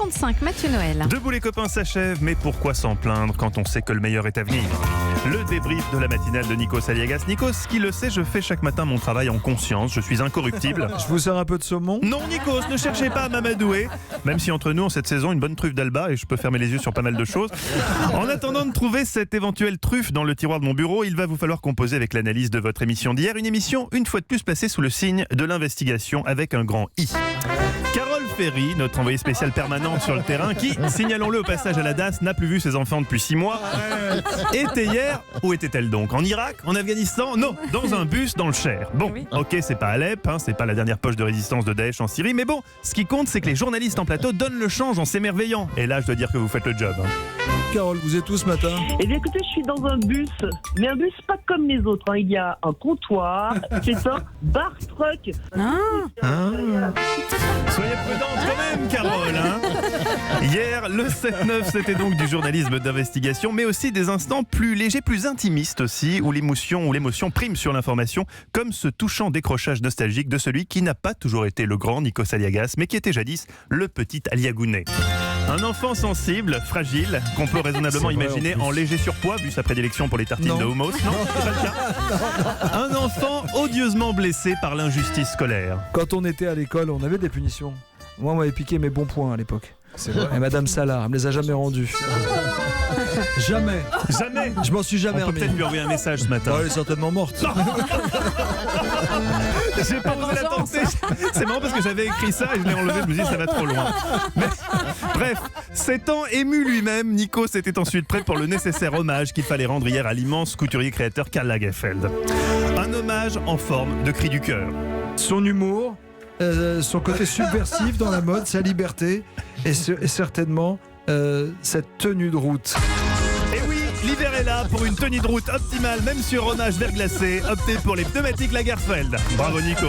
7h35, Mathieu Noël. Debout les copains s'achève, mais pourquoi s'en plaindre quand on sait que le meilleur est à venir? Le débrief de la matinale de Nikos Aliagas. Nikos, qui le sait, je fais chaque matin mon travail en conscience, je suis incorruptible. Je vous sers un peu de saumon? Non Nikos, ne cherchez pas à m'amadouer. Même si entre nous, en cette saison, une bonne truffe d'Alba, et je peux fermer les yeux sur pas mal de choses. En attendant de trouver cette éventuelle truffe dans le tiroir de mon bureau, il va vous falloir composer avec l'analyse de votre émission d'hier. Une émission, une fois de plus, placée sous le signe de l'investigation avec un grand I. Carole Ferry, notre envoyée spéciale permanente sur le terrain, qui, signalons-le au passage à la DAS, n'a plus vu ses enfants depuis 6 mois, était hier, où était-elle donc? En Irak? En Afghanistan? Non, dans un bus dans le Cher. Bon, ok, c'est pas Alep, c'est pas la dernière poche de résistance de Daesh en Syrie, mais bon, ce qui compte, c'est que les journalistes en plateau donnent le change en s'émerveillant. Et là, je dois dire que vous faites le job. Carole, vous êtes où ce matin? Eh bien écoutez, je suis dans un bus, mais un bus pas comme les autres. Il y a un comptoir, c'est un bar-truck. Soyez prudente quand même, Carole. Hier, le 7-9, c'était donc du journalisme d'investigation, mais aussi des instants plus légers, plus intimistes aussi, où l'émotion prime sur l'information, comme ce touchant décrochage nostalgique de celui qui n'a pas toujours été le grand Nikos Aliagas, mais qui était jadis le petit Aliagounet. Un enfant sensible, fragile, qu'on peut raisonnablement imaginer en léger surpoids, vu sa prédilection pour les tartines de hummus. Non, c'est pas le cas. Un enfant odieusement blessé par l'injustice scolaire. Quand on était à l'école, on avait des punitions. Moi, on m'avait piqué mes bons points à l'époque. C'est vrai. Et Madame Salah, elle me les a jamais rendus. Jamais. Jamais. Je m'en suis jamais On peut remis. peut-être lui envoyer un message ce matin. Ouais, elle est certainement morte. J'ai pas osé la tenter. C'est marrant parce que j'avais écrit ça et je l'ai enlevé, je me dis ça va trop loin. Mais, bref, s'étant ému lui-même, Nikos était ensuite prêt pour le nécessaire hommage qu'il fallait rendre hier à l'immense couturier créateur Karl Lagerfeld. Un hommage en forme de cri du cœur. Son humour, son côté subversif dans la mode, sa liberté et certainement cette tenue de route. Et oui, l'hiver est là pour une tenue de route optimale, même sur hommage verglacé. Optez pour les pneumatiques Lagerfeld. Bravo Nikos.